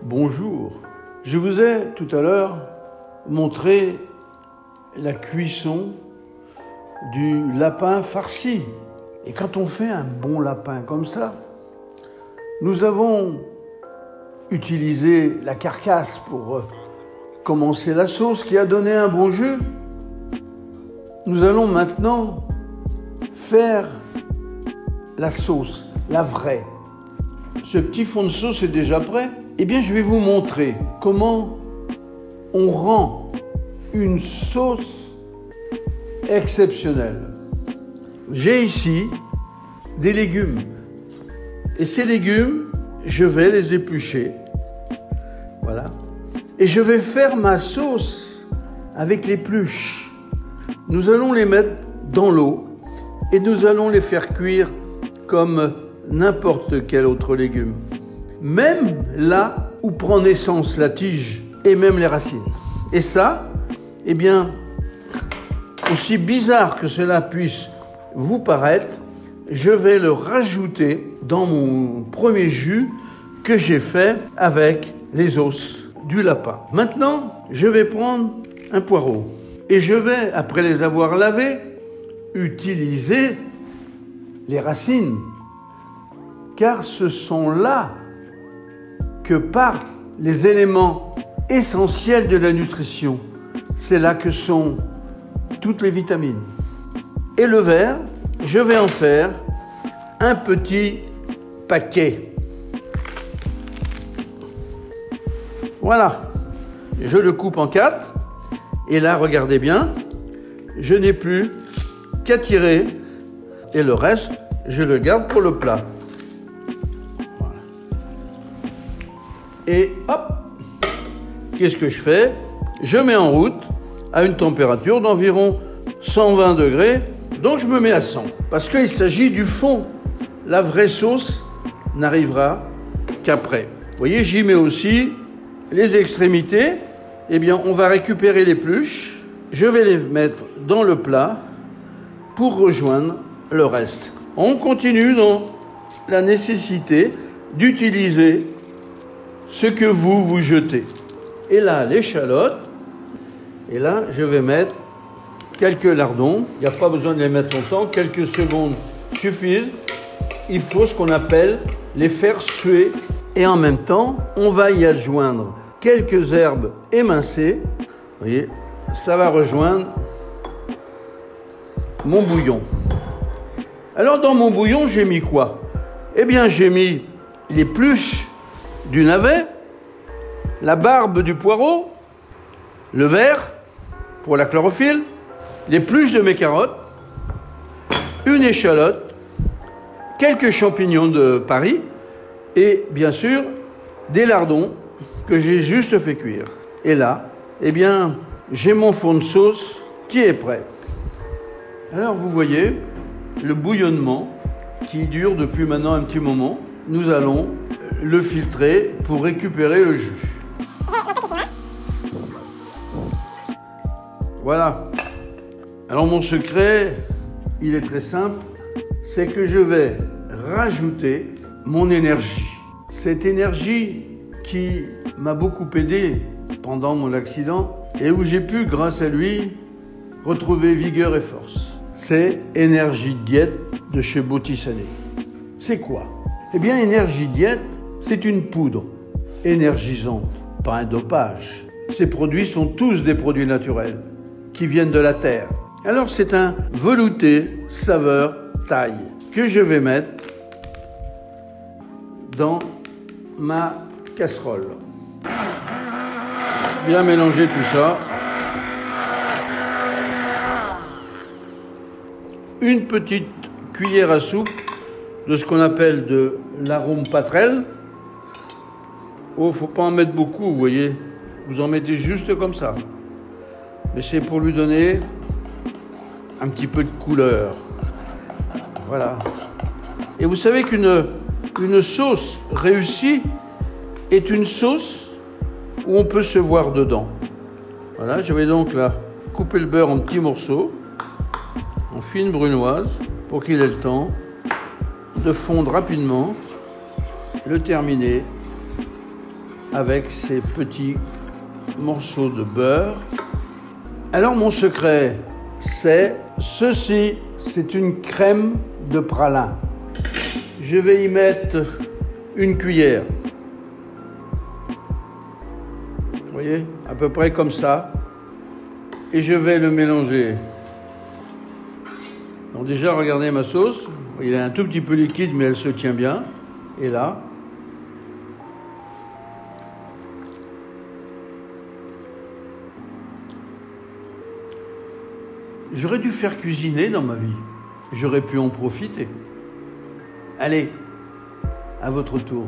Bonjour. Je vous ai tout à l'heure montré la cuisson du lapin farci. Et quand on fait un bon lapin comme ça, nous avons utilisé la carcasse pour commencer la sauce qui a donné un bon jus. Nous allons maintenant faire la sauce, la vraie. Ce petit fond de sauce est déjà prêt. Eh bien, je vais vous montrer comment on rend une sauce exceptionnelle. J'ai ici des légumes. Et ces légumes, je vais les éplucher. Voilà. Et je vais faire ma sauce avec l'épluche. Nous allons les mettre dans l'eau et nous allons les faire cuire comme n'importe quel autre légume. Même là où prend naissance la tige et même les racines. Et ça, eh bien, aussi bizarre que cela puisse vous paraître, je vais le rajouter dans mon premier jus que j'ai fait avec les os du lapin. Maintenant, je vais prendre un poireau et je vais, après les avoir lavés, utiliser les racines, car ce sont là que partent les éléments essentiels de la nutrition. C'est là que sont toutes les vitamines. Et le verre, je vais en faire un petit paquet. Voilà, je le coupe en 4. Et là, regardez bien, je n'ai plus qu'à tirer et le reste, je le garde pour le plat. Voilà. Et hop, qu'est-ce que je fais? Je mets en route à une température d'environ 120 degrés. Donc je me mets à 100 parce qu'il s'agit du fond. La vraie sauce n'arrivera qu'après. Vous voyez, j'y mets aussi les extrémités. Eh bien, on va récupérer l'épluche. Je vais les mettre dans le plat pour rejoindre le reste. On continue dans la nécessité d'utiliser ce que vous jetez. Et là, l'échalote. Et là, je vais mettre quelques lardons. Il n'y a pas besoin de les mettre longtemps. Quelques secondes suffisent. Il faut ce qu'on appelle les faire suer. Et en même temps, on va y adjoindre quelques herbes émincées. Vous voyez, ça va rejoindre mon bouillon. Alors, dans mon bouillon, j'ai mis quoi? Eh bien, j'ai mis l'épluche du navet, la barbe du poireau, le vert pour la chlorophylle, l'épluche de mes carottes, une échalote, quelques champignons de Paris et bien sûr des lardons que j'ai juste fait cuire. Et là, eh bien, j'ai mon fond de sauce qui est prêt. Alors vous voyez le bouillonnement qui dure depuis maintenant un petit moment. Nous allons le filtrer pour récupérer le jus. Voilà. Alors mon secret, il est très simple, c'est que je vais rajouter mon énergie. Cette énergie qui m'a beaucoup aidé pendant mon accident et où j'ai pu, grâce à lui, retrouver vigueur et force. C'est Énergie Diète de chez Botticelli. C'est quoi? Eh bien, Énergie Diète, c'est une poudre énergisante, pas un dopage. Ces produits sont tous des produits naturels qui viennent de la terre. Alors, c'est un velouté saveur thaï que je vais mettre dans ma casserole. Bien mélanger tout ça. Une petite cuillère à soupe de ce qu'on appelle de l'arôme patrel. Oh, faut pas en mettre beaucoup, vous voyez. Vous en mettez juste comme ça. Mais c'est pour lui donner un petit peu de couleur. Voilà. Et vous savez qu'une sauce réussie est une sauce où on peut se voir dedans. Voilà, je vais donc là couper le beurre en petits morceaux, en fine brunoise, pour qu'il ait le temps de fondre rapidement, le terminer avec ces petits morceaux de beurre. Alors mon secret, c'est ceci, c'est une crème de pralin. Je vais y mettre une cuillère. Vous voyez, à peu près comme ça. Et je vais le mélanger. Donc déjà, regardez ma sauce. Il est un tout petit peu liquide, mais elle se tient bien. Et là, j'aurais dû faire cuisiner dans ma vie. J'aurais pu en profiter. Allez, à votre tour.